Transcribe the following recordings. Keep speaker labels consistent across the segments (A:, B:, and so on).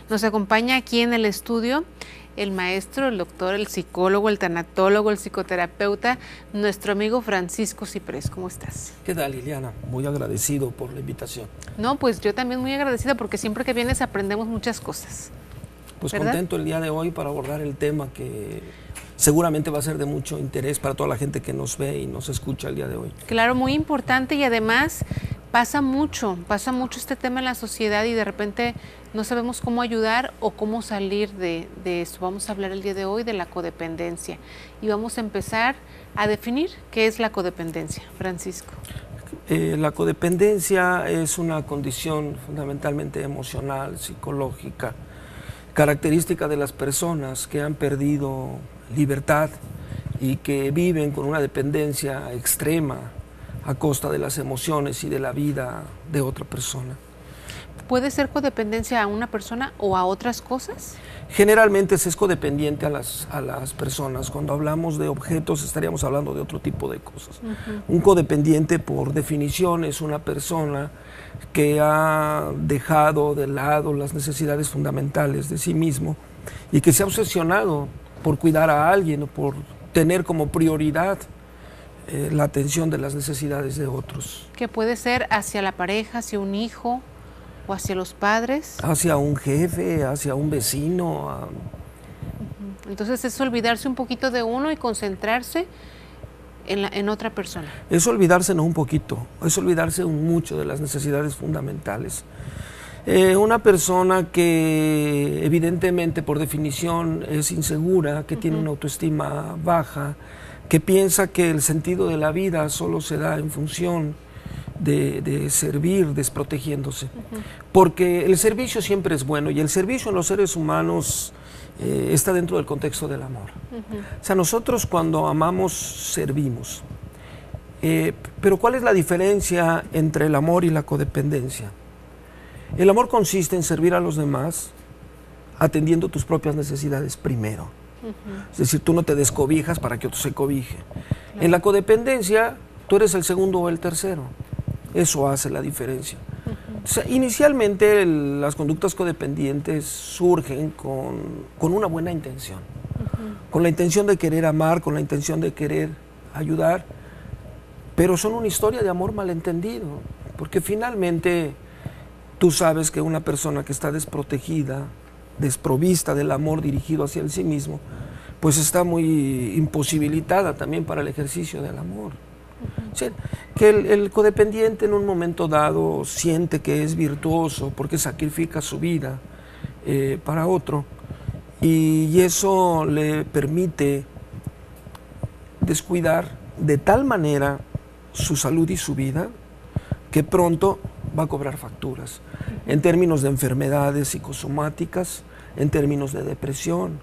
A: Nos acompaña aquí en el estudio el maestro, el doctor, el psicólogo, el tanatólogo, el psicoterapeuta, nuestro amigo Francisco Ciprés. ¿Cómo estás?
B: ¿Qué tal, Liliana? Muy agradecido por la invitación.
A: No, pues yo también muy agradecida porque siempre que vienes aprendemos muchas cosas.
B: Pues
A: ¿verdad?
B: contento el día de hoy para abordar el tema que seguramente va a ser de mucho interés para toda la gente que nos ve y nos escucha el día de hoy.
A: Claro, muy importante, y además pasa mucho este tema en la sociedad y de repente no sabemos cómo ayudar o cómo salir de eso. Vamos a hablar el día de hoy de la codependencia y vamos a empezar a definir qué es la codependencia. Francisco.
B: La codependencia es una condición fundamentalmente emocional, psicológica, característica de las personas que han perdido libertad y que viven con una dependencia extrema a costa de las emociones y de la vida de otra persona.
A: ¿Puede ser codependencia a una persona o a otras cosas?
B: Generalmente se es codependiente a las personas. Cuando hablamos de objetos estaríamos hablando de otro tipo de cosas. Un codependiente, por definición, es una persona que ha dejado de lado las necesidades fundamentales de sí mismo y que se ha obsesionado por cuidar a alguien o por tener como prioridad la atención de las necesidades de otros.
A: Que puede ser hacia la pareja, hacia un hijo o hacia los padres.
B: Hacia un jefe, hacia un vecino.
A: Entonces es olvidarse un poquito de uno y concentrarse en otra persona.
B: Es olvidarse no un poquito, es olvidarse mucho de las necesidades fundamentales. Una persona que evidentemente por definición es insegura, que tiene una autoestima baja, que piensa que el sentido de la vida solo se da en función de servir desprotegiéndose, porque el servicio siempre es bueno y el servicio en los seres humanos está dentro del contexto del amor. O sea, nosotros cuando amamos servimos, pero ¿cuál es la diferencia entre el amor y la codependencia? El amor consiste en servir a los demás atendiendo tus propias necesidades primero. Es decir, tú no te descobijas para que otro se cobije. En la codependencia, tú eres el segundo o el tercero. Eso hace la diferencia. O sea, inicialmente las conductas codependientes surgen con una buena intención. Con la intención de querer amar, con la intención de querer ayudar, pero son una historia de amor malentendido, porque finalmente tú sabes que una persona que está desprotegida, desprovista del amor dirigido hacia el sí mismo, pues está muy imposibilitada también para el ejercicio del amor. O sea, que el codependiente en un momento dado siente que es virtuoso porque sacrifica su vida para otro y eso le permite descuidar de tal manera su salud y su vida que pronto va a cobrar facturas en términos de enfermedades psicosomáticas, en términos de depresión,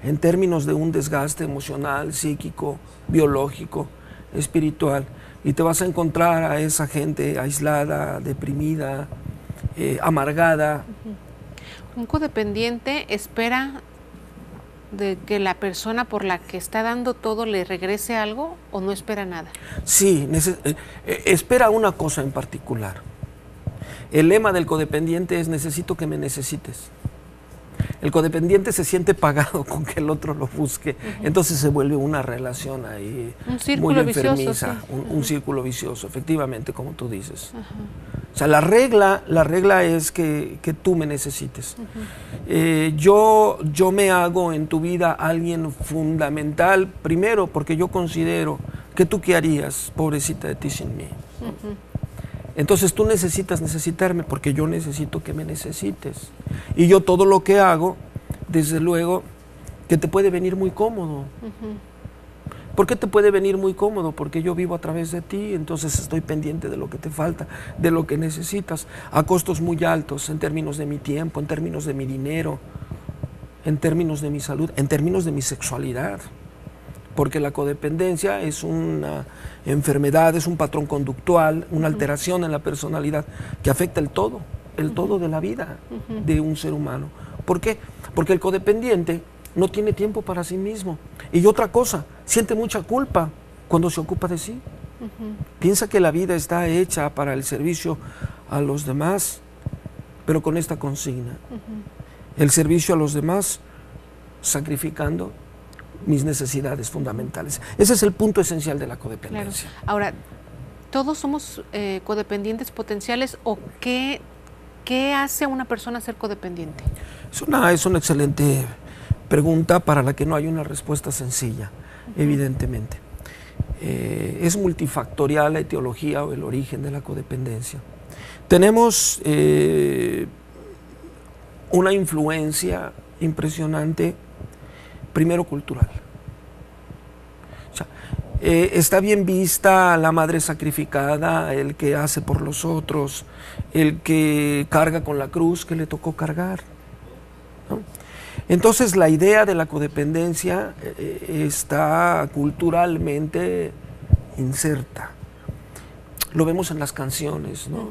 B: en términos de un desgaste emocional, psíquico, biológico, espiritual, y te vas a encontrar a esa gente aislada, deprimida, amargada.
A: Un codependiente espera de que la persona por la que está dando todo le regrese algo o no espera nada.
B: Sí, espera una cosa en particular. El lema del codependiente es necesito que me necesites. El codependiente se siente pagado con que el otro lo busque, entonces se vuelve una relación ahí muy enfermiza, vicioso, sí. un círculo vicioso, efectivamente, como tú dices. O sea, la regla es que tú me necesites. Yo me hago en tu vida alguien fundamental, primero porque yo considero que tú qué harías, pobrecita de ti sin mí. Entonces tú necesitas necesitarme porque yo necesito que me necesites. Y yo todo lo que hago, desde luego, que te puede venir muy cómodo. ¿Por qué te puede venir muy cómodo? Porque yo vivo a través de ti, entonces estoy pendiente de lo que te falta, de lo que necesitas, a costos muy altos, en términos de mi tiempo, en términos de mi dinero, en términos de mi salud, en términos de mi sexualidad. Porque la codependencia es una enfermedad, es un patrón conductual, una alteración en la personalidad que afecta el todo de la vida de un ser humano. ¿Por qué? Porque el codependiente no tiene tiempo para sí mismo. Y otra cosa, siente mucha culpa cuando se ocupa de sí. Piensa que la vida está hecha para el servicio a los demás, pero con esta consigna. el servicio a los demás, sacrificando mis necesidades fundamentales. Ese es el punto esencial de la codependencia.
A: Claro. Ahora, ¿todos somos codependientes potenciales o qué hace a una persona ser codependiente?
B: Es una excelente pregunta para la que no hay una respuesta sencilla, evidentemente. Es multifactorial la etiología o el origen de la codependencia. Tenemos una influencia impresionante, primero cultural. O sea, está bien vista la madre sacrificada, el que hace por los otros, el que carga con la cruz que le tocó cargar, ¿no? Entonces la idea de la codependencia está culturalmente inserta. Lo vemos en las canciones, ¿no?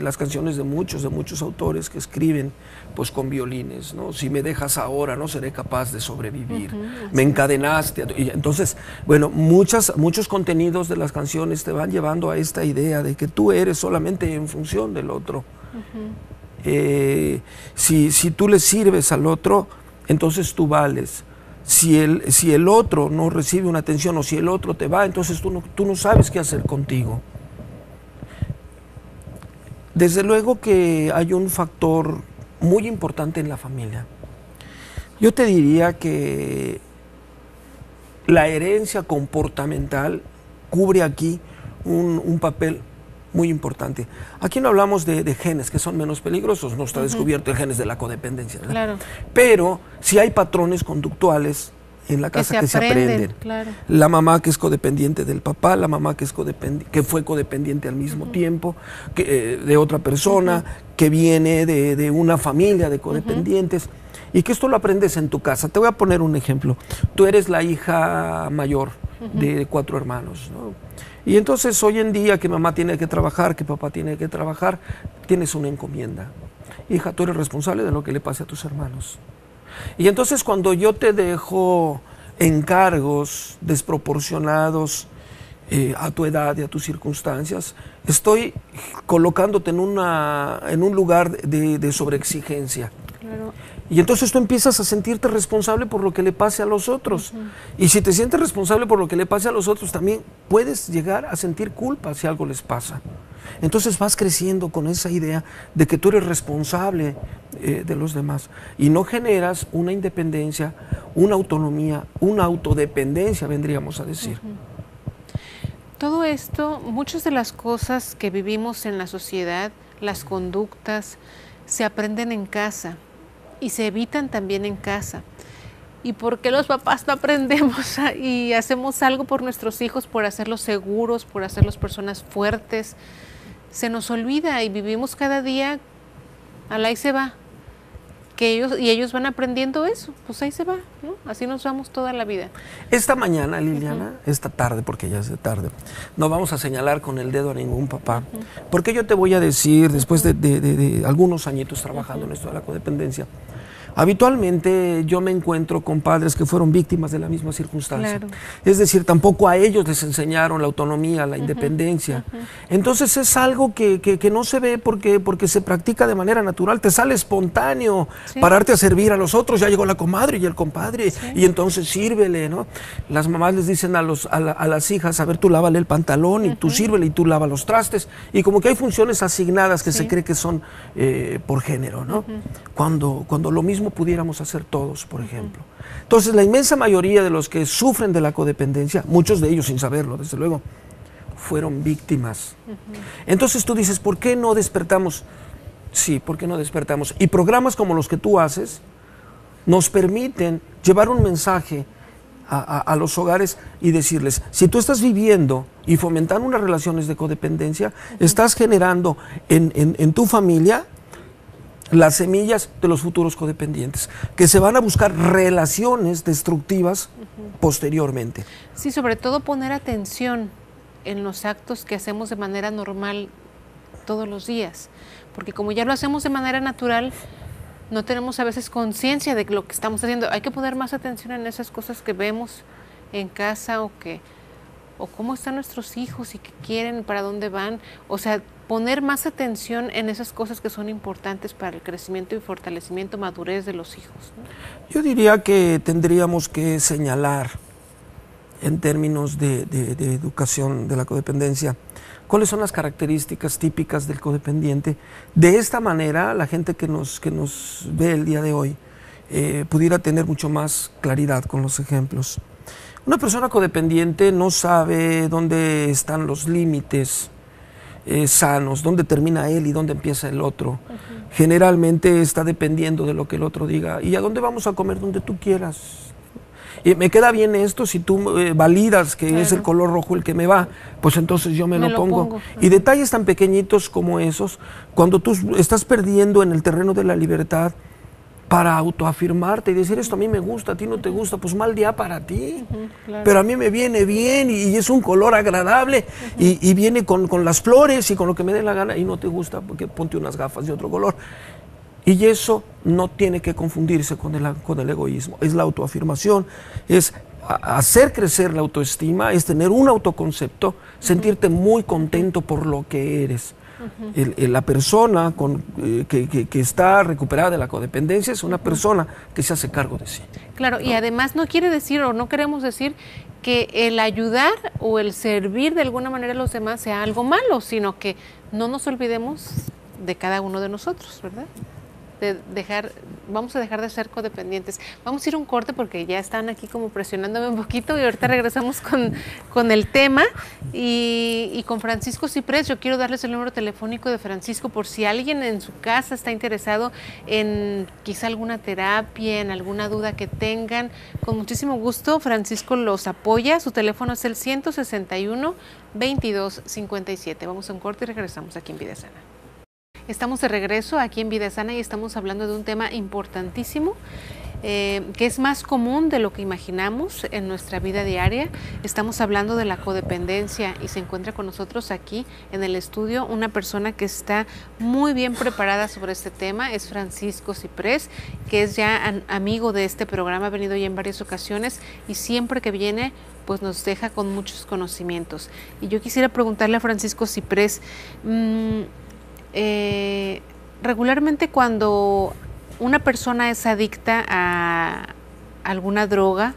B: Las canciones de muchos autores que escriben pues con violines, ¿no? Si me dejas ahora no seré capaz de sobrevivir, me encadenaste. Y entonces, bueno, muchos contenidos de las canciones te van llevando a esta idea de que tú eres solamente en función del otro. Si tú le sirves al otro, entonces tú vales. Si el otro no recibe una atención o si el otro te va, entonces tú no sabes qué hacer contigo. Desde luego que hay un factor muy importante en la familia. Yo te diría que la herencia comportamental cubre aquí un papel muy importante. Aquí no hablamos de genes que son menos peligrosos, no está descubierto el genes de la codependencia, ¿verdad? Claro. Pero sí hay patrones conductuales en la casa que se aprenden. Claro. La mamá que es codependiente del papá, la mamá que fue codependiente al mismo tiempo de otra persona, que viene de una familia de codependientes, y que esto lo aprendes en tu casa. Te voy a poner un ejemplo. Tú eres la hija mayor de 4 hermanos, ¿no? Y entonces hoy en día que mamá tiene que trabajar, que papá tiene que trabajar, tienes una encomienda. Hija, tú eres responsable de lo que le pase a tus hermanos. Y entonces cuando yo te dejo encargos desproporcionados a tu edad y a tus circunstancias, estoy colocándote en un lugar de sobreexigencia. Claro. Y entonces tú empiezas a sentirte responsable por lo que le pase a los otros. Y si te sientes responsable por lo que le pase a los otros, también puedes llegar a sentir culpa si algo les pasa. Entonces vas creciendo con esa idea de que tú eres responsable de los demás y no generas una independencia, una autonomía, una autodependencia, vendríamos a decir.
A: Todo esto, muchas de las cosas que vivimos en la sociedad, las conductas, se aprenden en casa y se evitan también en casa. ¿Y por qué los papás no aprendemos y hacemos algo por nuestros hijos, por hacerlos seguros, por hacerlos personas fuertes? Se nos olvida y vivimos cada día, al ahí se va. Ellos van aprendiendo eso, pues ahí se va, ¿no? Así nos vamos toda la vida.
B: Esta mañana, Liliana, esta tarde, porque ya es de tarde, no vamos a señalar con el dedo a ningún papá, porque yo te voy a decir, después de algunos añitos trabajando en esto de la codependencia, habitualmente yo me encuentro con padres que fueron víctimas de la misma circunstancia. Claro. Es decir, tampoco a ellos les enseñaron la autonomía, la independencia. Entonces es algo que no se ve porque se practica de manera natural. Te sale espontáneo pararte a servir a los otros. Ya llegó la comadre y el compadre y entonces sírvele, ¿no? Las mamás les dicen a las hijas, a ver, tú lávale el pantalón y tú sírvele y tú lava los trastes. Y como que hay funciones asignadas que se cree que son por género, ¿no? Cuando lo mismo pudiéramos hacer todos, por ejemplo. Entonces, la inmensa mayoría de los que sufren de la codependencia, muchos de ellos sin saberlo, desde luego, fueron víctimas. Entonces tú dices, ¿por qué no despertamos? Sí, ¿por qué no despertamos? Y programas como los que tú haces nos permiten llevar un mensaje a los hogares y decirles, si tú estás viviendo y fomentando unas relaciones de codependencia, estás generando en tu familia las semillas de los futuros codependientes, que se van a buscar relaciones destructivas posteriormente.
A: Sí, sobre todo poner atención en los actos que hacemos de manera normal todos los días, porque como ya lo hacemos de manera natural, no tenemos a veces conciencia de lo que estamos haciendo. Hay que poner más atención en esas cosas que vemos en casa o o cómo están nuestros hijos y qué quieren, para dónde van. O sea, poner más atención en esas cosas que son importantes para el crecimiento y fortalecimiento, madurez de los hijos, ¿no?
B: Yo diría que tendríamos que señalar en términos de educación de la codependencia cuáles son las características típicas del codependiente. De esta manera, la gente que nos ve el día de hoy pudiera tener mucho más claridad con los ejemplos. Una persona codependiente no sabe dónde están los límites sanos, dónde termina él y dónde empieza el otro. Generalmente está dependiendo de lo que el otro diga. ¿Y a dónde vamos a comer? Donde tú quieras. Me queda bien esto, si tú validas que es el color rojo el que me va, pues entonces yo me lo pongo. Y detalles tan pequeñitos como esos, cuando tú estás perdiendo en el terreno de la libertad para autoafirmarte y decir, esto a mí me gusta, a ti no te gusta, pues mal día para ti, claro. Pero a mí me viene bien y es un color agradable y viene con las flores y con lo que me dé la gana, y no te gusta porque ponte unas gafas de otro color. Y eso no tiene que confundirse con el egoísmo, es la autoafirmación, es hacer crecer la autoestima, es tener un autoconcepto, sentirte muy contento por lo que eres. La persona que está recuperada de la codependencia es una persona que se hace cargo de sí.
A: Claro, ¿no? Y además no quiere decir o no queremos decir que el ayudar o el servir de alguna manera a los demás sea algo malo, sino que no nos olvidemos de cada uno de nosotros, ¿verdad? Vamos a dejar de ser codependientes. Vamos a ir a un corte porque ya están aquí como presionándome un poquito y ahorita regresamos con el tema y con Francisco Ciprés. Yo quiero darles el número telefónico de Francisco por si alguien en su casa está interesado en quizá alguna terapia, en alguna duda que tengan. Con muchísimo gusto, Francisco los apoya. Su teléfono es el 161-2257. Vamos a un corte y regresamos aquí en Vida Sana. Estamos de regreso aquí en Vida Sana y estamos hablando de un tema importantísimo que es más común de lo que imaginamos en nuestra vida diaria. Estamos hablando de la codependencia y se encuentra con nosotros aquí en el estudio una persona que está muy bien preparada sobre este tema. Es Francisco Ciprés, que es ya amigo de este programa, ha venido ya en varias ocasiones y siempre que viene pues nos deja con muchos conocimientos. Y yo quisiera preguntarle a Francisco Ciprés, regularmente cuando una persona es adicta a alguna droga,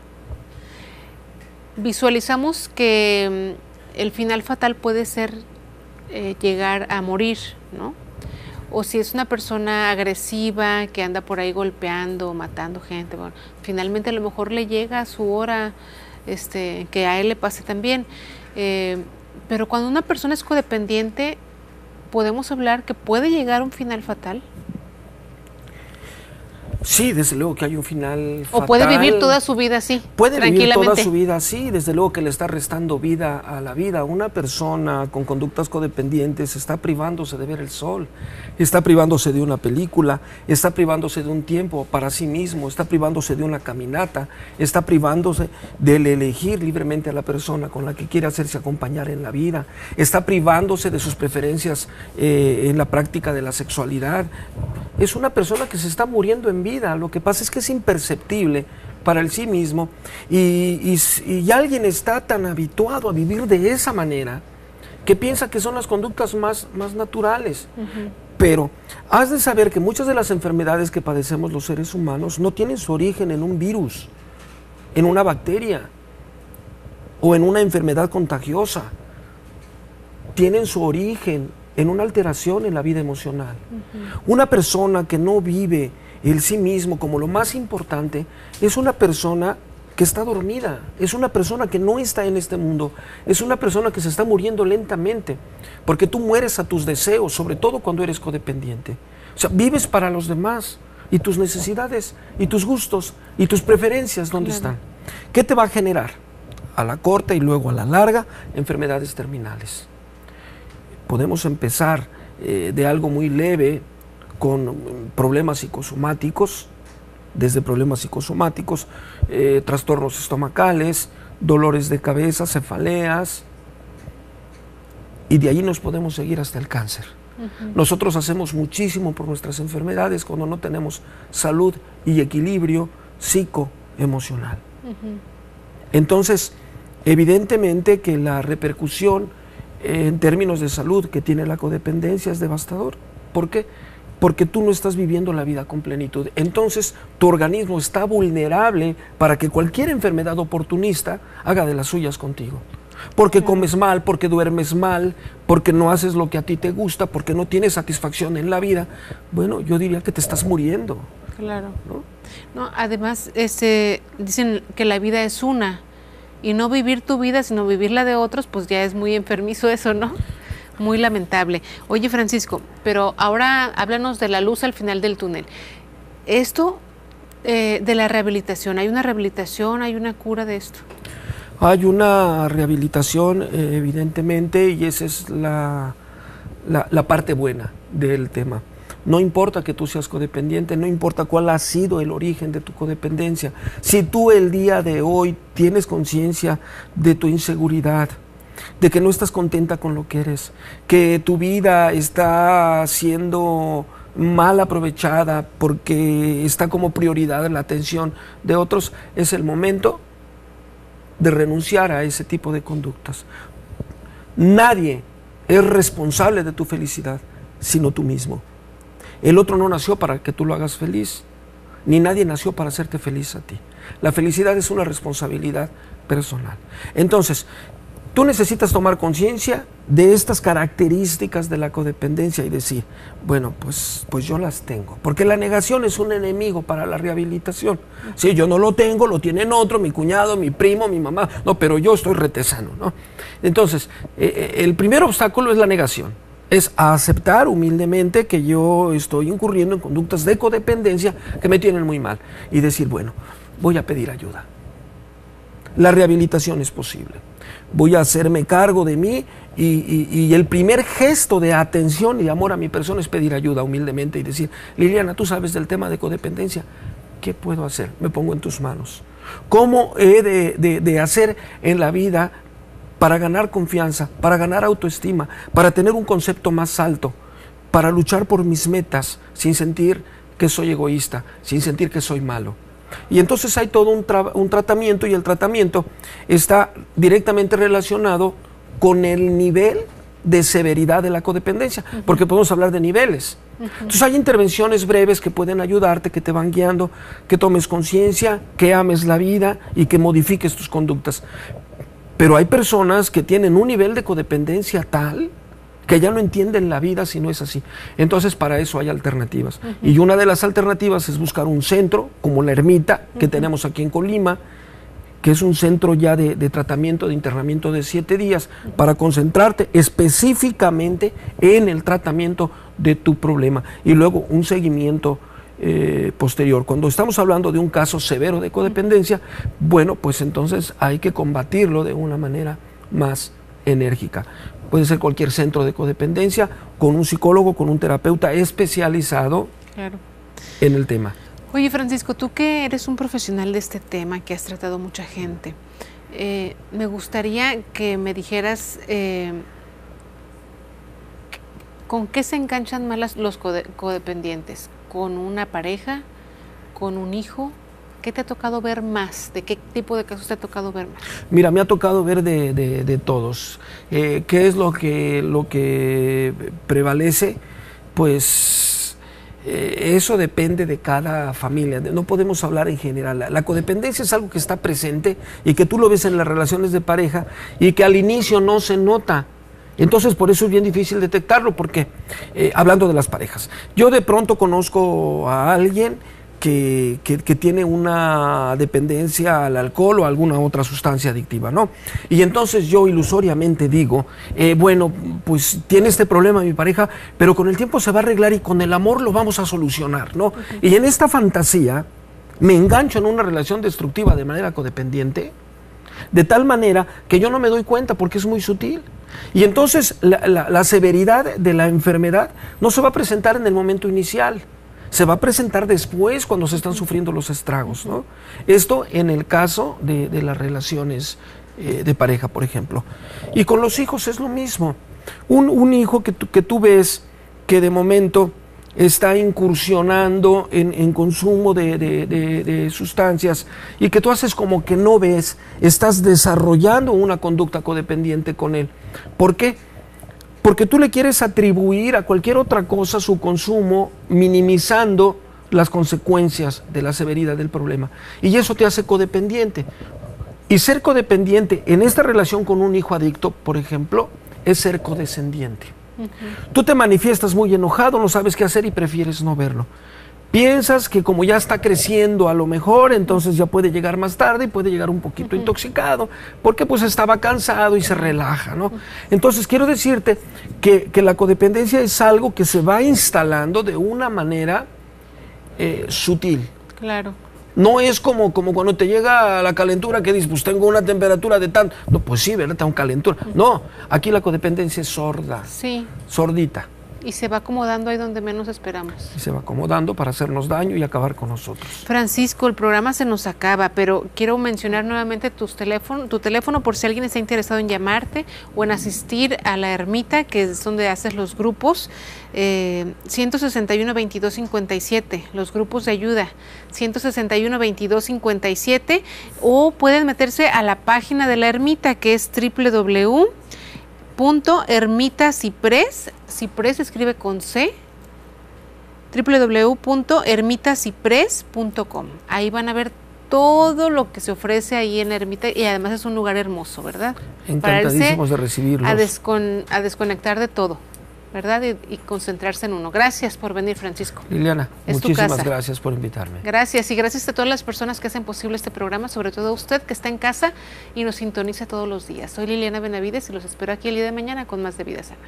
A: visualizamos que el final fatal puede ser llegar a morir, ¿no? O si es una persona agresiva que anda por ahí golpeando, matando gente, bueno, finalmente a lo mejor le llega a su hora, que a él le pase también. Pero cuando una persona es codependiente, ¿podemos hablar que puede llegar a un final fatal?
B: Sí, desde luego que hay un final fatal.
A: ¿O puede vivir toda su vida así?
B: Puede vivir toda su vida así, desde luego que le está restando vida a la vida. Una persona con conductas codependientes está privándose de ver el sol, está privándose de una película, está privándose de un tiempo para sí mismo, está privándose de una caminata, está privándose del elegir libremente a la persona con la que quiere hacerse acompañar en la vida, está privándose de sus preferencias en la práctica de la sexualidad. Es una persona que se está muriendo en vida. Lo que pasa es que es imperceptible para el sí mismo y alguien está tan habituado a vivir de esa manera que piensa que son las conductas más naturales. Pero has de saber que muchas de las enfermedades que padecemos los seres humanos no tienen su origen en un virus, en una bacteria o en una enfermedad contagiosa. Tienen su origen en una alteración en la vida emocional. Una persona que no vive el sí mismo como lo más importante es una persona que está dormida, es una persona que no está en este mundo, es una persona que se está muriendo lentamente, porque tú mueres a tus deseos, sobre todo cuando eres codependiente. O sea, vives para los demás y tus necesidades y tus gustos y tus preferencias, ¿dónde están? ¿Qué te va a generar? A la corta y luego a la larga, enfermedades terminales. Podemos empezar de algo muy leve con problemas psicosomáticos, desde problemas psicosomáticos, trastornos estomacales, dolores de cabeza, cefaleas, y de ahí nos podemos seguir hasta el cáncer. Nosotros hacemos muchísimo por nuestras enfermedades cuando no tenemos salud y equilibrio psicoemocional. Entonces, Evidentemente que la repercusión en términos de salud que tiene la codependencia es devastador. ¿Por qué? Porque tú no estás viviendo la vida con plenitud. Entonces, tu organismo está vulnerable para que cualquier enfermedad oportunista haga de las suyas contigo. Porque comes mal, porque duermes mal, porque no haces lo que a ti te gusta, porque no tienes satisfacción en la vida. Bueno, yo diría que te estás muriendo.
A: Claro. No, además, dicen que la vida es una, y no vivir tu vida, sino vivir la de otros, pues ya es muy enfermizo eso, ¿no? Muy lamentable. Oye, Francisco, pero ahora háblanos de la luz al final del túnel. Esto de la rehabilitación, ¿hay una rehabilitación, hay una cura de esto?
B: Hay una rehabilitación, evidentemente, y esa es la parte buena del tema. No importa que tú seas codependiente, no importa cuál ha sido el origen de tu codependencia. Si tú el día de hoy tienes conciencia de tu inseguridad, de que no estás contenta con lo que eres, que tu vida está siendo mal aprovechada porque está como prioridad la atención de otros, es el momento de renunciar a ese tipo de conductas. Nadie es responsable de tu felicidad, sino tú mismo. El otro no nació para que tú lo hagas feliz, ni nadie nació para hacerte feliz a ti. La felicidad es una responsabilidad personal. Entonces, tú necesitas tomar conciencia de estas características de la codependencia y decir, bueno, pues yo las tengo. Porque la negación es un enemigo para la rehabilitación. Si yo no lo tengo, lo tienen otro, mi cuñado, mi primo, mi mamá, no, pero yo estoy retesano, ¿no? Entonces, el primer obstáculo es la negación. Es aceptar humildemente que yo estoy incurriendo en conductas de codependencia que me tienen muy mal. Y decir, bueno, voy a pedir ayuda. La rehabilitación es posible. Voy a hacerme cargo de mí y el primer gesto de atención y amor a mi persona es pedir ayuda humildemente y decir, Liliana, tú sabes del tema de codependencia, ¿qué puedo hacer? Me pongo en tus manos. ¿Cómo he de hacer en la vida para ganar confianza, para ganar autoestima, para tener un concepto más alto, para luchar por mis metas sin sentir que soy egoísta, sin sentir que soy malo? Y entonces hay todo un tratamiento, y el tratamiento está directamente relacionado con el nivel de severidad de la codependencia, porque podemos hablar de niveles. Entonces hay intervenciones breves que pueden ayudarte, que te van guiando, que tomes conciencia, que ames la vida y que modifiques tus conductas. Pero hay personas que tienen un nivel de codependencia tal que ya no entienden la vida si no es así. Entonces, para eso hay alternativas. Y una de las alternativas es buscar un centro, como la Ermita, que tenemos aquí en Colima, que es un centro ya de tratamiento, de internamiento de 7 días, para concentrarte específicamente en el tratamiento de tu problema. Y luego un seguimiento posterior. Cuando estamos hablando de un caso severo de codependencia, bueno, pues entonces hay que combatirlo de una manera más enérgica. Puede ser cualquier centro de codependencia, con un psicólogo, con un terapeuta especializado en el tema.
A: Oye, Francisco, tú que eres un profesional de este tema, que has tratado mucha gente, me gustaría que me dijeras ¿con qué se enganchan más los codependientes? ¿Con una pareja? ¿Con un hijo? ¿Qué te ha tocado ver más? ¿De qué tipo de casos te ha tocado ver más?
B: Mira, me ha tocado ver de todos. ¿Qué es lo que prevalece? Pues eso depende de cada familia. No podemos hablar en general. La codependencia es algo que está presente y que tú lo ves en las relaciones de pareja y que al inicio no se nota. Entonces, por eso es bien difícil detectarlo, porque hablando de las parejas, yo de pronto conozco a alguien que tiene una dependencia al alcohol o a alguna otra sustancia adictiva, ¿no? Y entonces yo ilusoriamente digo, bueno, pues tiene este problema mi pareja, pero con el tiempo se va a arreglar y con el amor lo vamos a solucionar, ¿no? Y en esta fantasía me engancho en una relación destructiva de manera codependiente, de tal manera que yo no me doy cuenta porque es muy sutil. Y entonces la severidad de la enfermedad no se va a presentar en el momento inicial, se va a presentar después cuando se están sufriendo los estragos, ¿no? Esto en el caso de las relaciones de pareja, por ejemplo. Y con los hijos es lo mismo. Un hijo que tú ves que de momento está incursionando en consumo de sustancias y que tú haces como que no ves, estás desarrollando una conducta codependiente con él. ¿Por qué? Porque tú le quieres atribuir a cualquier otra cosa su consumo, minimizando las consecuencias de la severidad del problema. Y eso te hace codependiente. Y ser codependiente en esta relación con un hijo adicto, por ejemplo, es ser codescendiente. Tú te manifiestas muy enojado, no sabes qué hacer y prefieres no verlo. Piensas que como ya está creciendo a lo mejor, entonces ya puede llegar más tarde y puede llegar un poquito intoxicado, porque pues estaba cansado y se relaja, ¿no? Entonces quiero decirte que la codependencia es algo que se va instalando de una manera sutil.
A: Claro.
B: No es como cuando te llega la calentura que dices, pues tengo una temperatura de tanto. No, pues sí, ¿verdad? Tengo calentura. No, aquí la codependencia es sorda.
A: Sí.
B: Sordita.
A: Y se va acomodando ahí donde menos esperamos.
B: Y se va acomodando para hacernos daño y acabar con nosotros.
A: Francisco, el programa se nos acaba, pero quiero mencionar nuevamente tu teléfono por si alguien está interesado en llamarte o en asistir a la ermita, que es donde haces los grupos. 161-2257, los grupos de ayuda, 161-2257, o pueden meterse a la página de la ermita, que es www.ermitacipres, Cipres se escribe con C, www.ermitacipres.com. Ahí van a ver todo lo que se ofrece ahí en Ermita, y además es un lugar hermoso, ¿verdad?
B: Encantadísimos de recibirlos.
A: A desconectar de todo, ¿verdad? Y concentrarse en uno. Gracias por venir, Francisco.
B: Liliana, muchísimas gracias por invitarme.
A: Gracias, y gracias a todas las personas que hacen posible este programa, sobre todo a usted que está en casa y nos sintoniza todos los días. Soy Liliana Benavides y los espero aquí el día de mañana con más de Vida Sana.